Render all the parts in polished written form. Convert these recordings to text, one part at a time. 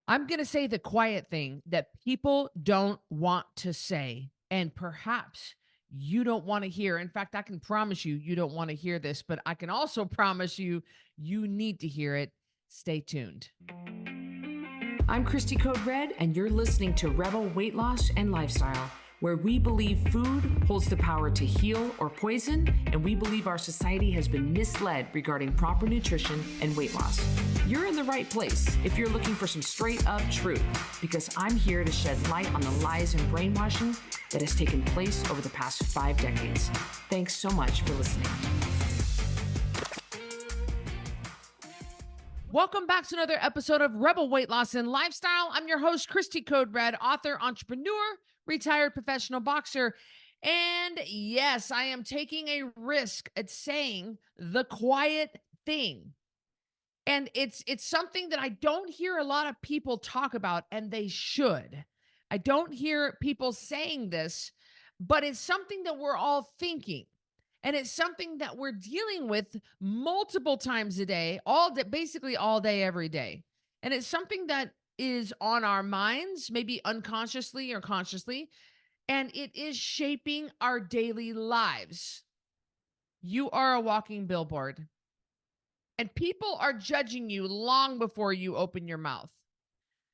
I'm going to say the quiet thing that people don't want to say, and perhaps you don't want to hear. In fact, I can promise you, you don't want to hear this, but I can also promise you, you need to hear it. Stay tuned. I'm Cristy Code Red, and you're listening to Rebel Weight Loss and Lifestyle, where we believe food holds the power to heal or poison, and we believe our society has been misled regarding proper nutrition and weight loss. You're in the right place if you're looking for some straight up truth, because I'm here to shed light on the lies and brainwashing that has taken place over the past 5 decades. Thanks so much for listening. Welcome back to another episode of Rebel Weight Loss and Lifestyle. I'm your host, Cristy Code Red, author, entrepreneur, retired professional boxer. And yes, I am taking a risk at saying the quiet thing. And it's something that I don't hear a lot of people talk about, and they should. I don't hear people saying this, but it's something that we're all thinking. And it's something that we're dealing with multiple times a day, all day, basically all day, every day. And it's something that is on our minds, maybe unconsciously or consciously, and it is shaping our daily lives. You are a walking billboard, and people are judging you long before you open your mouth.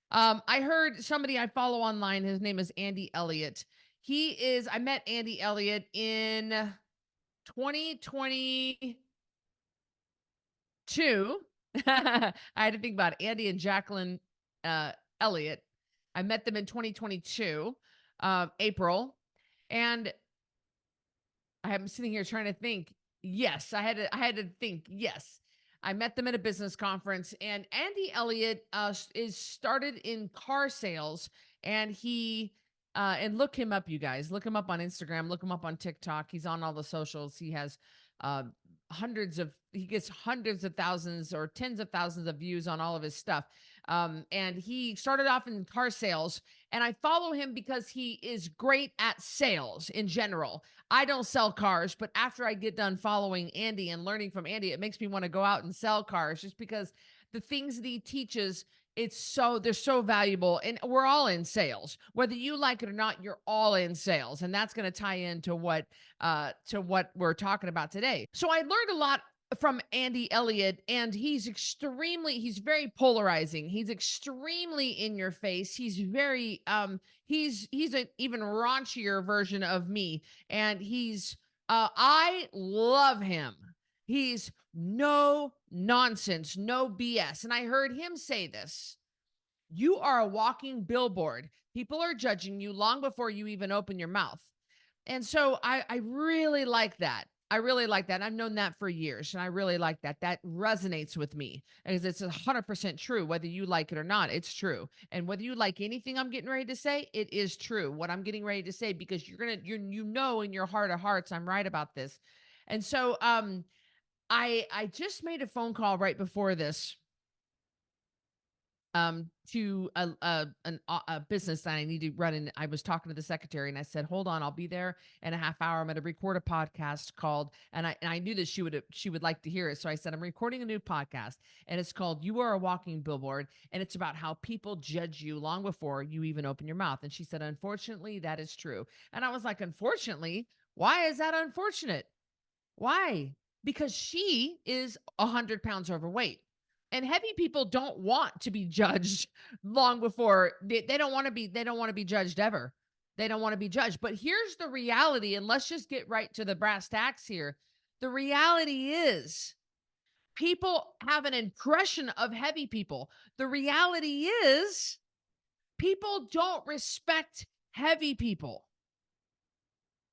I heard somebody I follow online, his name is Andy Elliott. I met Andy Elliott in 2022. I had to think about it. Andy and Jacqueline Elliott. I met them in 2022, April. And I'm sitting here trying to think. Yes, I had to think. Yes. I met them at a business conference, and Andy Elliott is started in car sales, and and look him up, you guys. Look him up on Instagram. Look him up on TikTok. He's on all the socials. He has uh, he gets hundreds of thousands or tens of thousands of views on all of his stuff. And he started off in car sales, and I follow him because he is great at sales in general. I don't sell cars, but after I get done following Andy and learning from Andy, it makes me want to go out and sell cars just because the things that he teaches, they're so valuable, and we're all in sales. Whether you like it or not, you're all in sales, and that's going to tie into what we're talking about today. So I learned a lot from Andy Elliott, and he's very polarizing. He's extremely in your face. He's very he's an even raunchier version of me, and I love him. He's no nonsense, no BS. And I heard him say this: you are a walking billboard. People are judging you long before you even open your mouth. And so I really like that. I really like that. I've known that for years, and I really like that. That resonates with me because it's 100% true. Whether you like it or not, it's true. And whether you like anything I'm getting ready to say, it is true. What I'm getting ready to say, because you know in your heart of hearts, I'm right about this. And so I just made a phone call right before this to a business that I need to run. And I was talking to the secretary, and I said, hold on, I'll be there in a half hour. I'm going to record a podcast called, and I knew that she would like to hear it. So I said, I'm recording a new podcast, and it's called You Are a Walking Billboard. And it's about how people judge you long before you even open your mouth. And she said, unfortunately, that is true. And I was like, unfortunately, why is that unfortunate? Why? Because she is 100 pounds overweight. And heavy people don't want to be judged long before they don't want to be judged ever. They don't want to be judged. But here's the reality, and let's just get right to the brass tacks here. The reality is people have an impression of heavy people. The reality is people don't respect heavy people.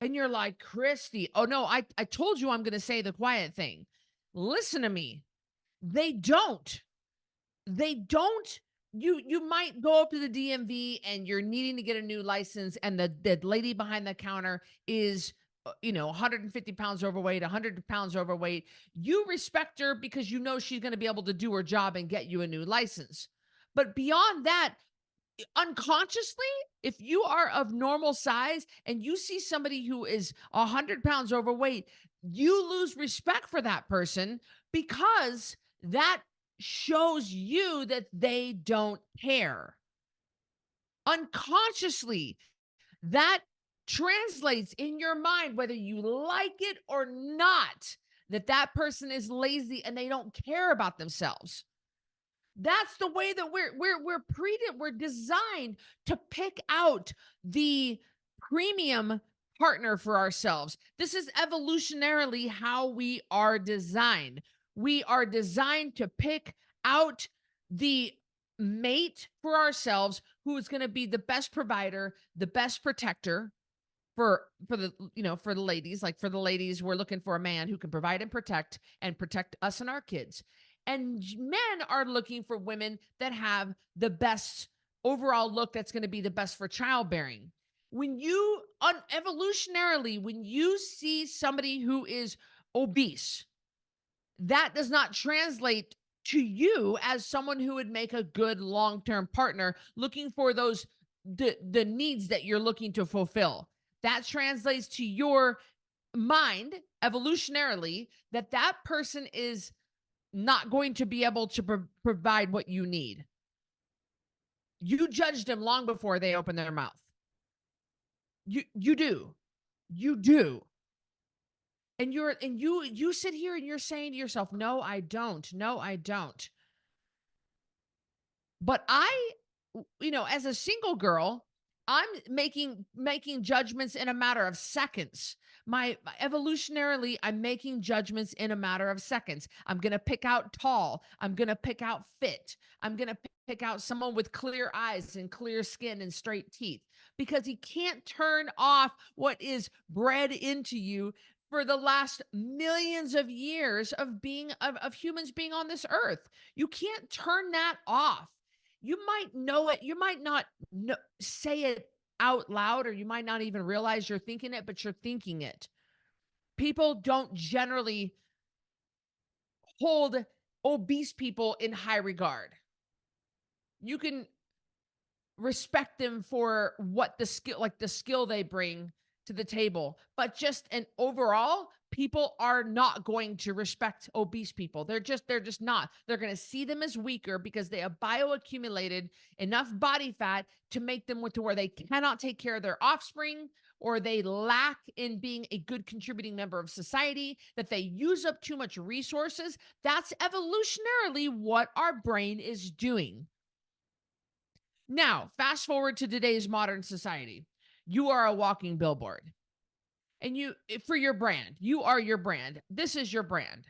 And you're like, Cristy, oh no, I told you I'm going to say the quiet thing. Listen to me. They don't. They don't. You might go up to the DMV and you're needing to get a new license, and the lady behind the counter is 150 pounds overweight, 100 pounds overweight. You respect her because you know she's going to be able to do her job and get you a new license. But beyond that, unconsciously, if you are of normal size and you see somebody who is 100 pounds overweight, you lose respect for that person because that shows you that they don't care. Unconsciously, that translates in your mind, whether you like it or not, that that person is lazy and they don't care about themselves. That's the way that we're designed to pick out the premium partner for ourselves. This is evolutionarily how we are designed. We are designed to pick out the mate for ourselves who is going to be the best provider, the best protector, for the, for the ladies. Like, for the ladies, we're looking for a man who can provide and protect us and our kids. And men are looking for women that have the best overall look, that's going to be the best for childbearing. When you evolutionarily, when you see somebody who is obese, that does not translate to you as someone who would make a good long-term partner, looking for those the needs that you're looking to fulfill. That translates to your mind evolutionarily, that that person is not going to be able to provide what you need. You judged them long before they open their mouth. You do. You do. And you sit here and you're saying to yourself, "No, I don't. No, I don't." But as a single girl, I'm making judgments in a matter of seconds. Evolutionarily, I'm making judgments in a matter of seconds. I'm going to pick out tall. I'm going to pick out fit. I'm going to pick out someone with clear eyes and clear skin and straight teeth, because he can't turn off what is bred into you for the last millions of years of humans being on this earth. You can't turn that off. You might know it. You might not say it out loud, or you might not even realize you're thinking it, but you're thinking it. People don't generally hold obese people in high regard. You can respect them for what the skill they bring to the table, but just an overall, people are not going to respect obese people. They're just not. They're going to see them as weaker because they have bioaccumulated enough body fat to make them to where they cannot take care of their offspring, or they lack in being a good contributing member of society, that they use up too much resources. That's evolutionarily what our brain is doing. Now, fast forward to today's modern society. You are a walking billboard. And for your brand, you are your brand. This is your brand.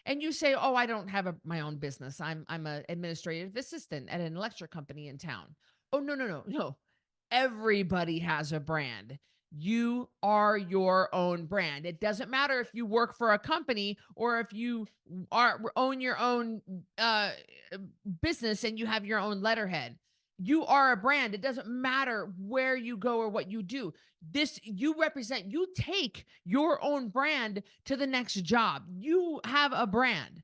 And you say, "Oh, I don't have my own business. I'm an administrative assistant at an electric company in town." Oh, no, no, no, no. Everybody has a brand. You are your own brand. It doesn't matter if you work for a company or if you own your own business and you have your own letterhead. You are a brand. It doesn't matter where you go or what you do. You take your own brand to the next job. You have a brand.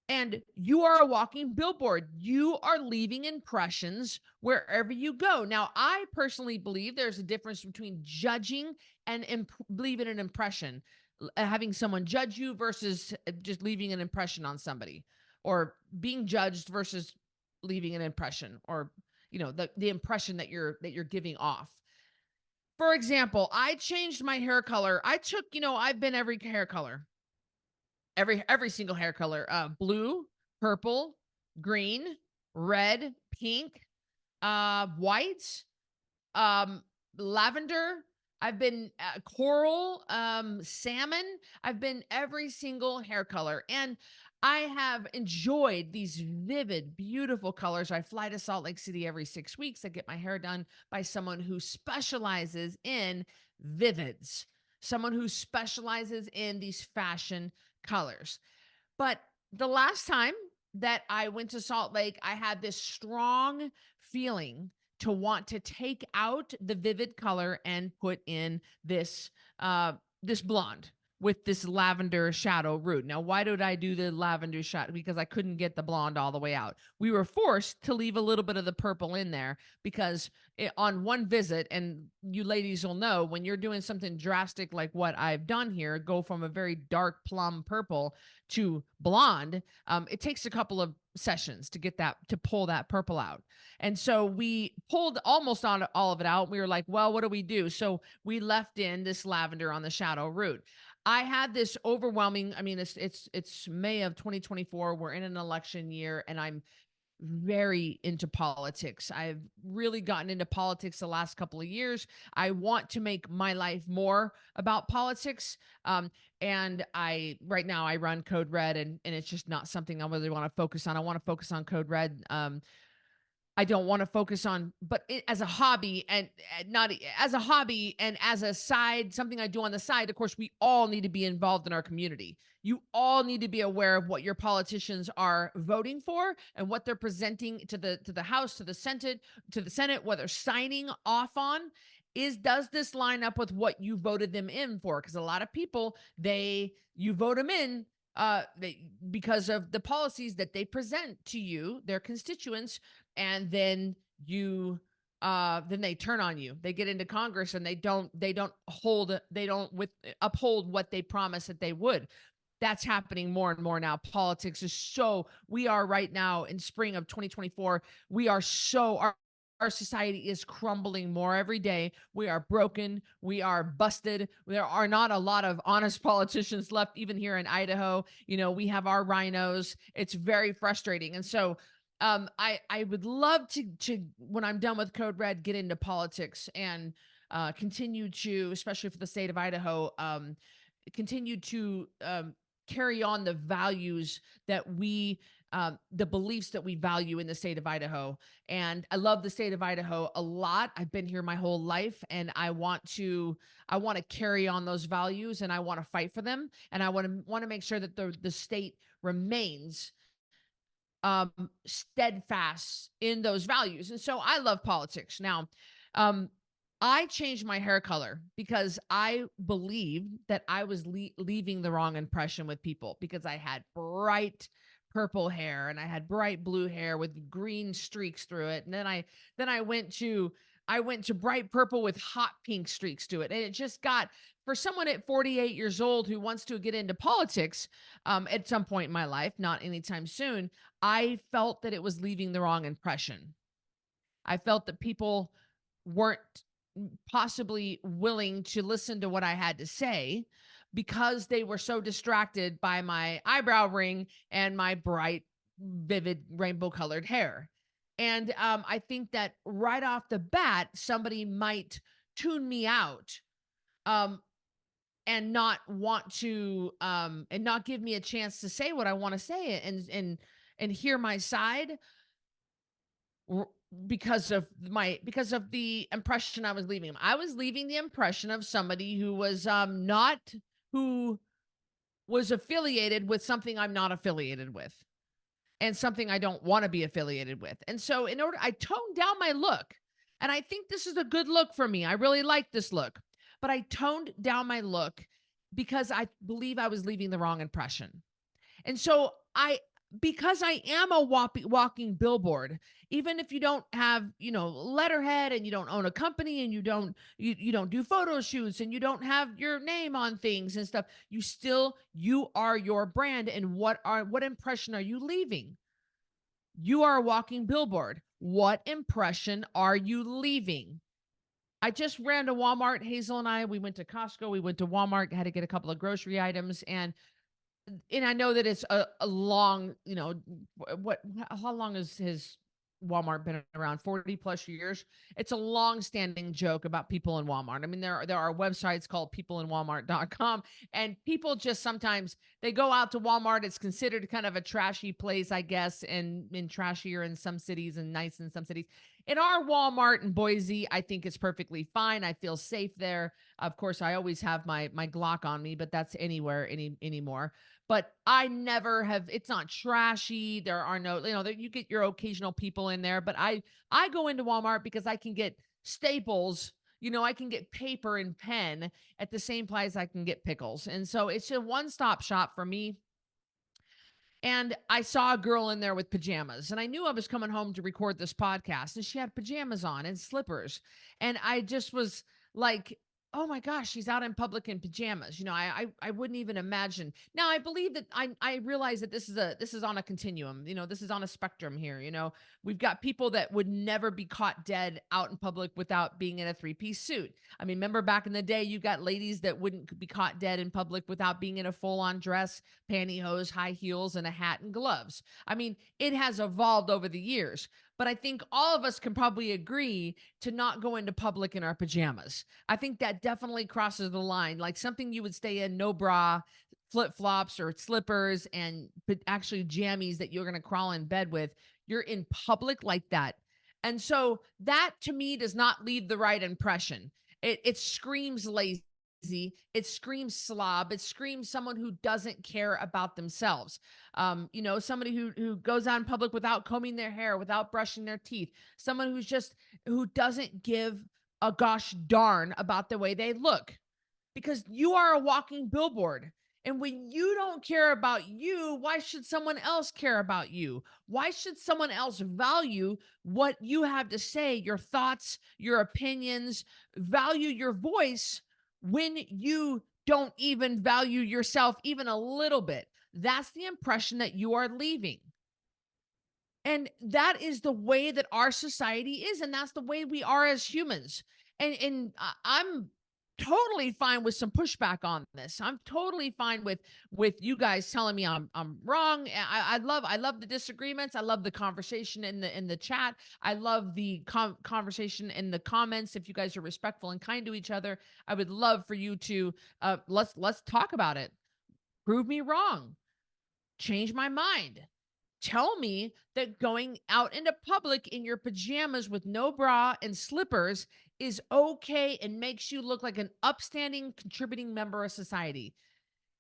And you are a walking billboard. You are leaving impressions wherever you go. Now, I personally believe there's a difference between judging and leaving an impression, having someone judge you versus just leaving an impression on somebody, or being judged versus leaving an impression, or the impression that you're giving off. For example, I changed my hair color. I've been every hair color. Every single hair color, blue, purple, green, red, pink, white, lavender. I've been coral, salmon. I've been every single hair color, and I have enjoyed these vivid, beautiful colors. I fly to Salt Lake City every 6 weeks. I get my hair done by someone who specializes in vivids, someone who specializes in these fashion colors. But the last time that I went to Salt Lake, I had this strong feeling to want to take out the vivid color and put in this blonde. with this lavender shadow root. Now, why did I do the lavender shadow? Because I couldn't get the blonde all the way out. We were forced to leave a little bit of the purple in there because on one visit, and you ladies will know, when you're doing something drastic like what I've done here, go from a very dark plum purple to blonde, it takes a couple of sessions to get that, to pull that purple out. And so we pulled almost on all of it out. We were like, well, what do we do? So we left in this lavender on the shadow root. I had this overwhelming, I mean, it's May of 2024. We're in an election year, and I'm very into politics. I've really gotten into politics the last couple of years. I want to make my life more about politics. And right now I run Code Red, and it's just not something I really want to focus on. I want to focus on Code Red. I don't want to focus on, but as a hobby, and not as a hobby and as a side, something I do on the side. Of course, we all need to be involved in our community. You all need to be aware of what your politicians are voting for and what they're presenting to the House, to the Senate, what they're signing off on. Does this line up with what you voted them in for? Because a lot of people, you vote them in because of the policies that they present to you, their constituents, and then then they turn on you. They get into Congress and they don't uphold what they promised that they would. That's happening more and more now. Politics is we are right now in spring of 2024. Our society is crumbling more every day. We are broken. We are busted. There are not a lot of honest politicians left, even here in Idaho. We have our rhinos. It's very frustrating. And so I would love to, when I'm done with Code Red, get into politics and continue to, especially for the state of Idaho, continue to carry on the values that the beliefs that we value in the state of Idaho. And I love the state of Idaho a lot. I've been here my whole life, and I want to carry on those values, and I want to fight for them. And I want to make sure that the state remains steadfast in those values. And so I love politics. Now, I changed my hair color because I believed that I was leaving the wrong impression with people, because I had bright purple hair and I had bright blue hair with green streaks through it. And then I went to bright purple with hot pink streaks to it. And it just got, for someone at 48 years old who wants to get into politics at some point in my life, not anytime soon, I felt that it was leaving the wrong impression. I felt that people weren't possibly willing to listen to what I had to say because they were so distracted by my eyebrow ring and my bright, vivid, rainbow colored hair. And I think that right off the bat, somebody might tune me out and not want to and not give me a chance to say what I want to say and hear my side because of the impression I was leaving. I was leaving the impression of somebody who was who was affiliated with something I'm not affiliated with, and something I don't want to be affiliated with. And so I toned down my look, and I think this is a good look for me. I really like this look, but I toned down my look because I believe I was leaving the wrong impression. And so because I am a walking billboard, even if you don't have, letterhead, and you don't own a company, and you don't do photo shoots, and you don't have your name on things and stuff, you are your brand. And what impression are you leaving? You are a walking billboard. What impression are you leaving? I just ran to Walmart. Hazel and we went to Costco. We went to Walmart, had to get a couple of grocery items, and I know that it's a long, how long has his Walmart been around? 40 plus years. It's a long standing joke about people in Walmart. I mean, there are websites called peopleinwalmart.com, and people just sometimes they go out to Walmart. It's considered kind of a trashy place, I guess, and trashier in some cities and nice in some cities. In our Walmart in Boise, I think it's perfectly fine. I feel safe there. Of course, I always have my Glock on me, but that's anywhere anymore. But I never have. It's not trashy. There are no, you get your occasional people in there. But I go into Walmart because I can get staples I can get paper and pen at the same place I can get pickles. And so it's a one-stop shop for me. And I saw a girl in there with pajamas, and I knew I was coming home to record this podcast, and she had pajamas on and slippers. And I just was like, oh my gosh, she's out in public in pajamas. I wouldn't even imagine. Now I believe that I realize that this is on a continuum. This is on a spectrum here. We've got people that would never be caught dead out in public without being in a three-piece suit. I mean, remember back in the day, you got ladies that wouldn't be caught dead in public without being in a full-on dress, pantyhose, high heels, and a hat and gloves. I mean, it has evolved over the years, but I think all of us can probably agree to not go into public in our pajamas. I think that definitely crosses the line, like something you would stay in, no bra, flip-flops or slippers, and actually jammies that you're going to crawl in bed with. You're in public like that. And so that to me does not leave the right impression. It screams lazy. It screams slob. It screams someone who doesn't care about themselves. Somebody who goes out in public without combing their hair, without brushing their teeth. Someone who doesn't give a gosh darn about the way they look, because you are a walking billboard. And when you don't care about you, why should someone else care about you? Why should someone else value what you have to say, your thoughts, your opinions, value your voice when you don't even value yourself even a little bit? That's the impression that you are leaving. And that is the way that our society is. And that's the way we are as humans. And I'm totally fine with some pushback on this. I'm totally fine with you guys telling me I'm wrong. I love the disagreements. I love the conversation in the chat. I love the conversation in the comments. If you guys are respectful and kind to each other, I would love for you to let's talk about it. Prove me wrong. Change my mind. Tell me that going out into public in your pajamas with no bra and slippers is okay and makes you look like an upstanding, contributing member of society.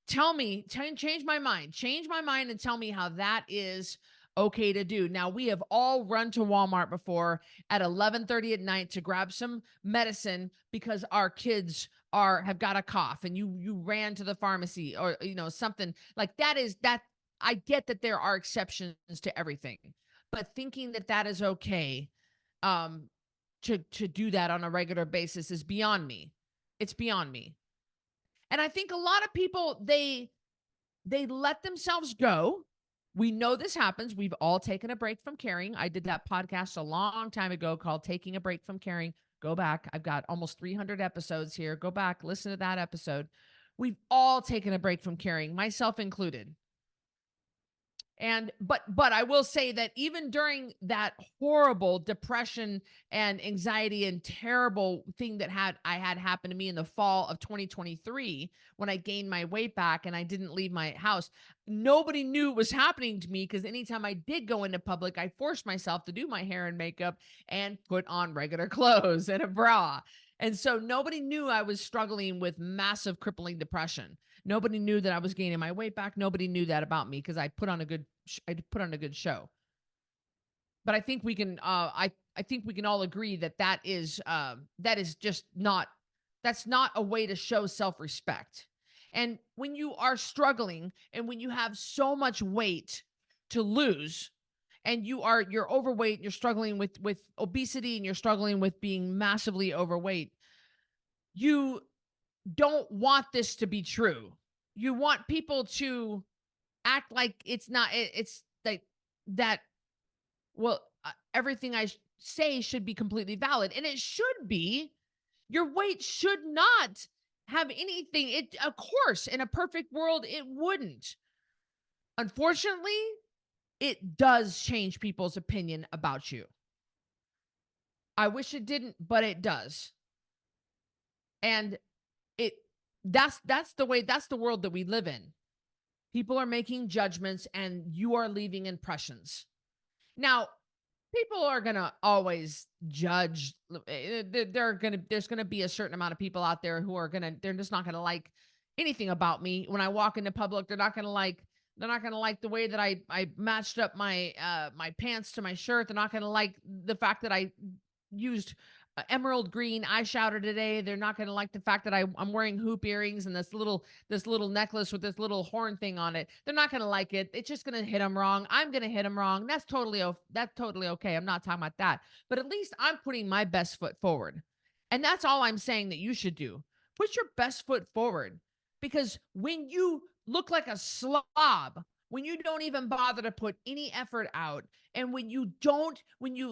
Tell me, change my mind. Change my mind and tell me how that is okay to do. Now, we have all run to Walmart before at 11:30 at night to grab some medicine because our kids have got a cough, and you ran to the pharmacy or something like that. I get that there are exceptions to everything, but thinking that that is okay, to do that on a regular basis is beyond me. It's beyond me. And I think a lot of people, they let themselves go. We know this happens. We've all taken a break from caring. I did that podcast a long time ago called Taking a Break from Caring. Go back. I've got almost 300 episodes here. Go back, listen to that episode. We've all taken a break from caring, myself included. And but I will say that even during that horrible depression and anxiety and terrible thing that I had happen to me in the fall of 2023, when I gained my weight back and I didn't leave my house, nobody knew it was happening to me, because anytime I did go into public, I forced myself to do my hair and makeup and put on regular clothes and a bra. And so nobody knew I was struggling with massive crippling depression. Nobody knew that I was gaining my weight back. Nobody knew that about me because I put on a good show. But I think we can I think we can all agree that that is just not that's not a way to show self-respect. And when you are struggling and when you have so much weight to lose, and you're overweight, you're struggling with obesity, and you're struggling with being massively overweight, you don't want this to be true. You want people to act like it's not, it's like that. Well, everything I say should be completely valid, and it should be. Your weight should not have anything. Of course, in a perfect world, it wouldn't. Unfortunately, it does change people's opinion about you. I wish it didn't, but it does. And that's the world that we live in. People are making judgments and you are leaving impressions. Now, people are going to always judge. There's going to be a certain amount of people out there who they're just not going to like anything about me. When I walk into public, they're not going to like the way that I matched up my my pants to my shirt. They're not going to like the fact that I used emerald green eyeshadow today. They're not going to like the fact that I'm wearing hoop earrings and this little necklace with this little horn thing on it. They're not going to like it. It's just going to hit them wrong. I'm going to hit them wrong. That's totally okay. I'm not talking about that. But at least I'm putting my best foot forward. And that's all I'm saying that you should do. Put your best foot forward, because when you look like a slob, when you don't even bother to put any effort out, and when you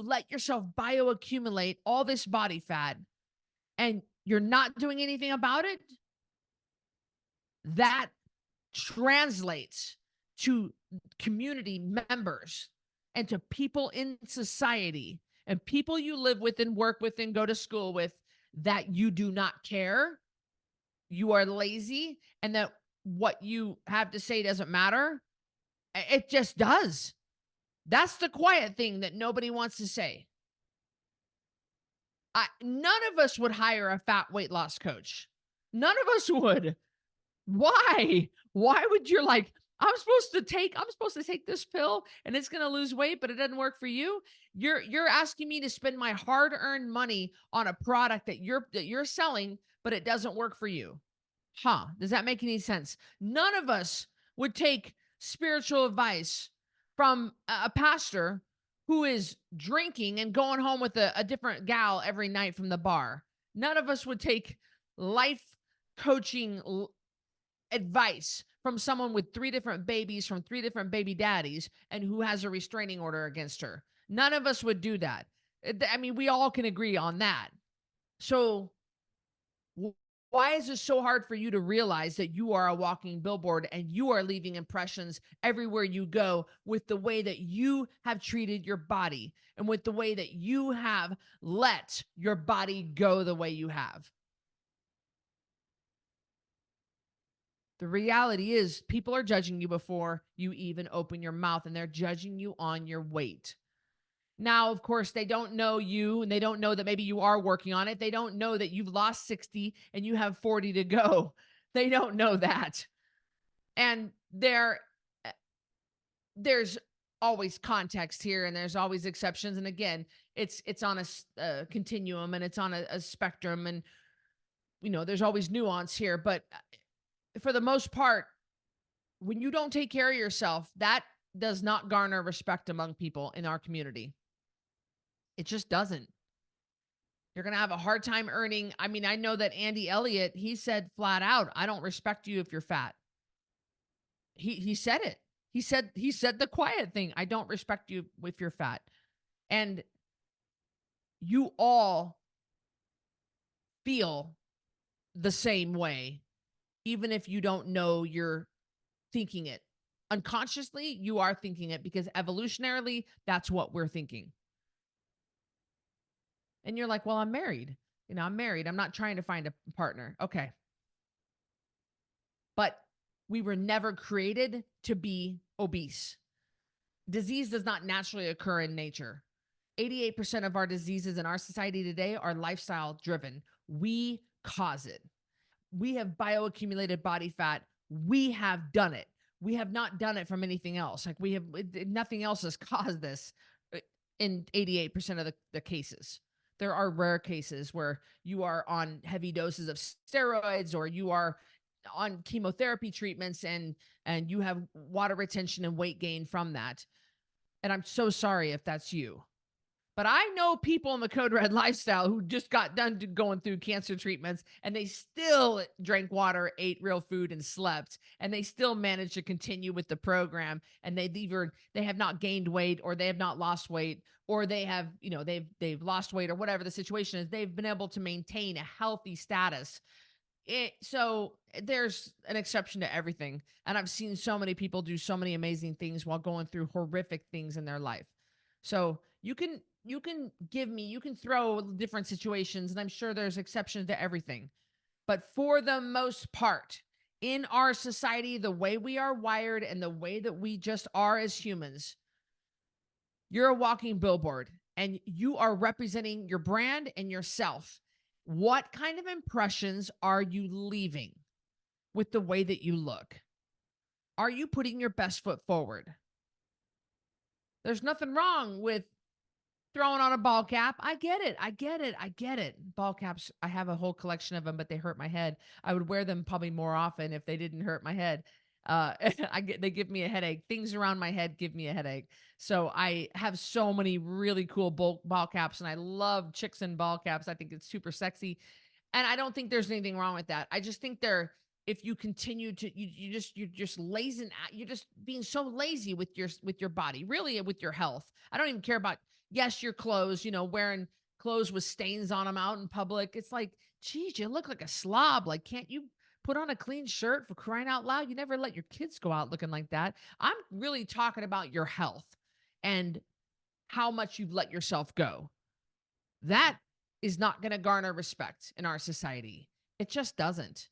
let yourself bioaccumulate all this body fat and you're not doing anything about it, that translates to community members and to people in society and people you live with and work with and go to school with, that you do not care, you are lazy, and that what you have to say doesn't matter. It just does. That's the quiet thing that nobody wants to say. None of us would hire a fat weight loss coach. None of us would. Why? Why would you like, I'm supposed to take this pill and it's going to lose weight, but it doesn't work for you? You're asking me to spend my hard-earned money on a product that you're selling, but it doesn't work for you. Huh? Does that make any sense? None of us would take spiritual advice from a pastor who is drinking and going home with a different gal every night from the bar. None of us would take life coaching advice from someone with 3 different babies from 3 different baby daddies and who has a restraining order against her. None of us would do that. I mean, we all can agree on that. So why is it so hard for you to realize that you are a walking billboard and you are leaving impressions everywhere you go with the way that you have treated your body and with the way that you have let your body go the way you have? The reality is people are judging you before you even open your mouth, and they're judging you on your weight. Now, of course, they don't know you, and they don't know that maybe you are working on it. They don't know that you've lost 60 and you have 40 to go. They don't know that. And there's always context here, and there's always exceptions. And again, it's on a continuum, and it's on a spectrum, and there's always nuance here. But for the most part, when you don't take care of yourself, that does not garner respect among people in our community. It just doesn't. You're going to have a hard time earning. I mean, I know that Andy Elliott, he said flat out, I don't respect you if you're fat. He said it. He said the quiet thing. I don't respect you if you're fat. And you all feel the same way, even if you don't know you're thinking it. Unconsciously, you are thinking it, because evolutionarily, that's what we're thinking. And you're like, well, I'm married. I'm married. I'm not trying to find a partner. Okay. But we were never created to be obese. Disease does not naturally occur in nature. 88% of our diseases in our society today are lifestyle driven. We cause it. We have bioaccumulated body fat. We have done it. We have not done it from anything else. Like nothing else has caused this in 88% of the cases. There are rare cases where you are on heavy doses of steroids, or you are on chemotherapy treatments, and you have water retention and weight gain from that. And I'm so sorry if that's you. But I know people in the Code Red lifestyle who just got done going through cancer treatments, and they still drank water, ate real food, and slept, and they still managed to continue with the program. And they have not gained weight, or they have not lost weight, or they have, they've lost weight, or whatever the situation is. They've been able to maintain a healthy status. So there's an exception to everything. And I've seen so many people do so many amazing things while going through horrific things in their life. So you can throw different situations, and I'm sure there's exceptions to everything. But for the most part, in our society, the way we are wired and the way that we just are as humans, you're a walking billboard, and you are representing your brand and yourself. What kind of impressions are you leaving with the way that you look? Are you putting your best foot forward? There's nothing wrong with throwing on a ball cap. I get it. I get it. I get it. Ball caps, I have a whole collection of them, but they hurt my head. I would wear them probably more often if they didn't hurt my head. They give me a headache. Things around my head give me a headache. So I have so many really cool ball caps, and I love chicks in ball caps. I think it's super sexy. And I don't think there's anything wrong with that. I just think if you continue to you're just lazy, you're just being so lazy with your body, really with your health. I don't even care about, yes, your clothes, wearing clothes with stains on them out in public. It's like, geez, you look like a slob. Like, can't you put on a clean shirt, for crying out loud? You never let your kids go out looking like that. I'm really talking about your health and how much you've let yourself go. That is not going to garner respect in our society. It just doesn't.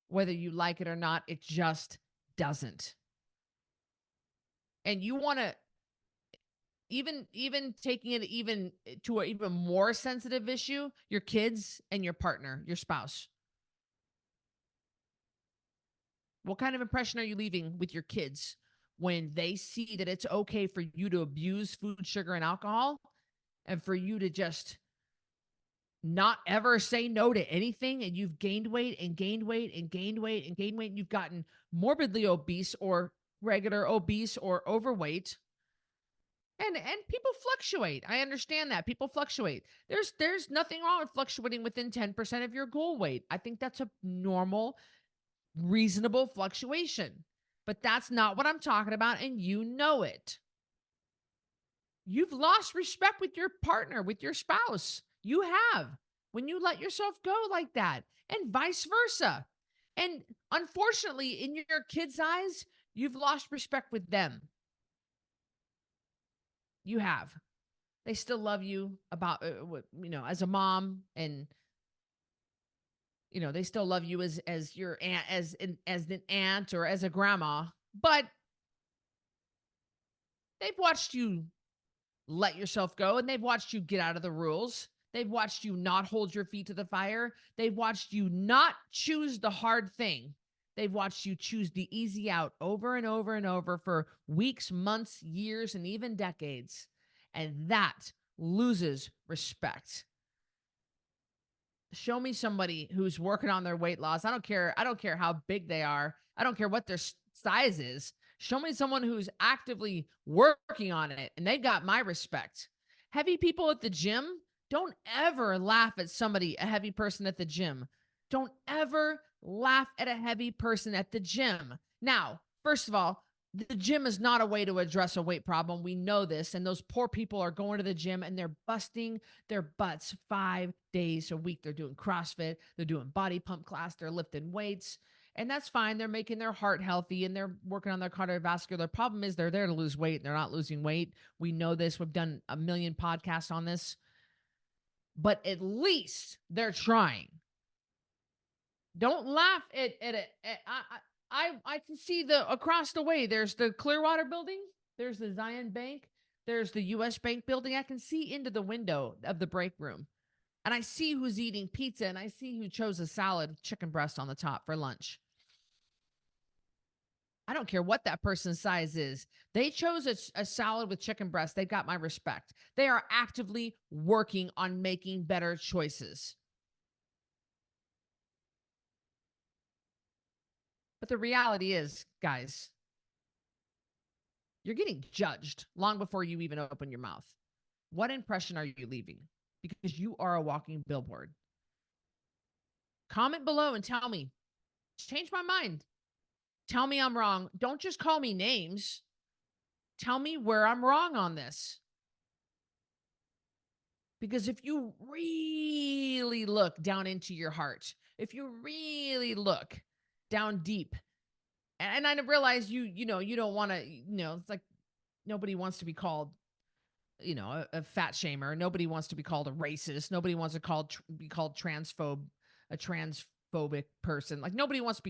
Whether you like it or not, it just doesn't. And you want to even taking it even to an even more sensitive issue, your kids and your partner, your spouse. What kind of impression are you leaving with your kids when they see that it's okay for you to abuse food, sugar, and alcohol, and for you to just not ever say no to anything, and you've gained weight and gained weight and gained weight and gained weight, and you've gotten morbidly obese or regular obese or overweight? And people fluctuate. I understand that. People fluctuate. There's nothing wrong with fluctuating within 10% of your goal weight. I think that's a normal, reasonable fluctuation. But that's not what I'm talking about, and you know it. You've lost respect with your partner, with your spouse. You have, when you let yourself go like that, and vice versa. And unfortunately, in your kids' eyes, you've lost respect with them. You have. They still love you as a mom, and they still love you as your aunt, as an aunt or as a grandma, but they've watched you let yourself go, and they've watched you get out of the rules. They've watched you not hold your feet to the fire. They've watched you not choose the hard thing. They've watched you choose the easy out over and over and over for weeks, months, years, and even decades. And that loses respect. Show me somebody who's working on their weight loss. I don't care how big they are. I don't care what their size is. Show me someone who's actively working on it, and they've got my respect. Heavy people at the gym, don't ever laugh at a heavy person at the gym. Don't ever laugh at a heavy person at the gym. Now, first of all, the gym is not a way to address a weight problem. We know this. And those poor people are going to the gym and they're busting their butts 5 days a week. They're doing CrossFit. They're doing body pump class. They're lifting weights. And that's fine. They're making their heart healthy and they're working on their cardiovascular. Problem is they're there to lose weight. They're not losing weight. We know this. We've done a million podcasts on this. But at least they're trying. Don't laugh at it. I can see across the way. There's the Clearwater building. There's the Zion Bank. There's the U.S. Bank building. I can see into the window of the break room. And I see who's eating pizza, and I see who chose a salad with chicken breast on the top for lunch. I don't care what that person's size is. They chose a salad with chicken breast. They got my respect. They are actively working on making better choices. But the reality is, guys, you're getting judged long before you even open your mouth. What impression are you leaving? Because you are a walking billboard. Comment below and tell me, change my mind. Tell me I'm wrong. Don't just call me names. Tell me where I'm wrong on this. Because if you really look down into your heart, if you really look down deep, and I realize you don't want to, it's like nobody wants to be called, a fat shamer. Nobody wants to be called a racist. Nobody wants to be called a transphobic person. Like nobody wants to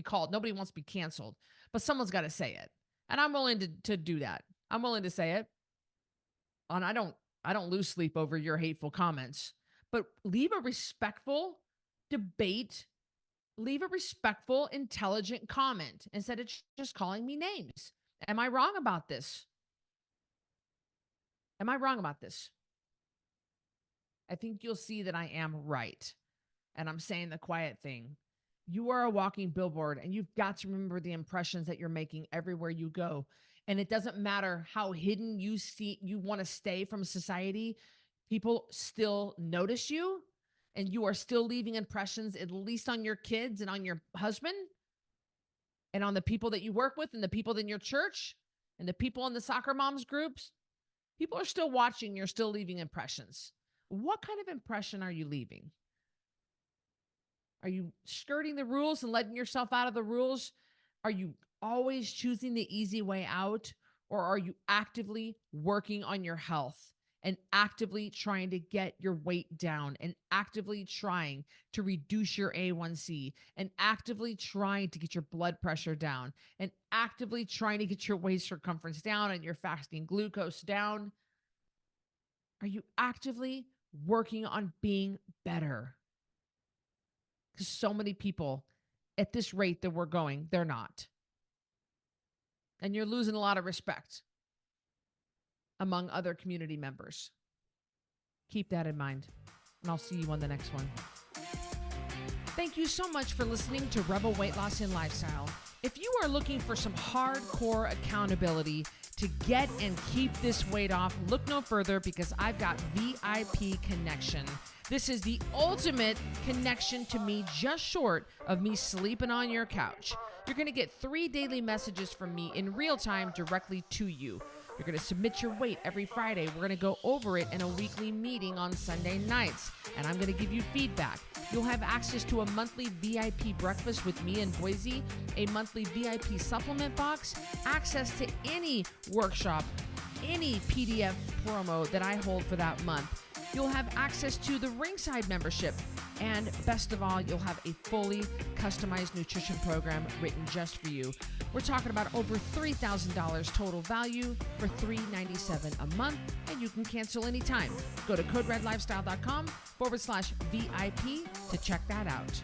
be canceled, but someone's got to say it. And I'm willing to do that. I'm willing to say it. And I don't lose sleep over your hateful comments, but leave a respectful debate. Leave a respectful, intelligent comment instead of just calling me names. Am I wrong about this? Am I wrong about this? I think you'll see that I am right. And I'm saying the quiet thing. You are a walking billboard, and you've got to remember the impressions that you're making everywhere you go. And it doesn't matter how hidden you want to stay from society, people still notice you, and you are still leaving impressions, at least on your kids and on your husband and on the people that you work with and the people in your church and the people in the soccer moms groups. People are still watching. You're still leaving impressions. What kind of impression are you leaving? Are you skirting the rules and letting yourself out of the rules? Are you always choosing the easy way out? Or are you actively working on your health and actively trying to get your weight down and actively trying to reduce your A1C and actively trying to get your blood pressure down and actively trying to get your waist circumference down and your fasting glucose down? Are you actively working on being better? Because so many people at this rate that we're going, they're not. And you're losing a lot of respect among other community members. Keep that in mind. And I'll see you on the next one. Thank you so much for listening to Rebel Weight Loss and Lifestyle. If you are looking for some hardcore accountability to get and keep this weight off, look no further, because I've got VIP Connection. This is the ultimate connection to me, just short of me sleeping on your couch. You're going to get 3 daily messages from me in real time directly to you. You're going to submit your weight every Friday. We're going to go over it in a weekly meeting on Sunday nights, and I'm going to give you feedback. You'll have access to a monthly VIP breakfast with me in Boise, a monthly VIP supplement box, access to any workshop, any PDF promo that I hold for that month. You'll have access to the Ringside membership. And best of all, you'll have a fully customized nutrition program written just for you. We're talking about over $3,000 total value for $397 a month, and you can cancel anytime. Go to coderedlifestyle.com/VIP to check that out.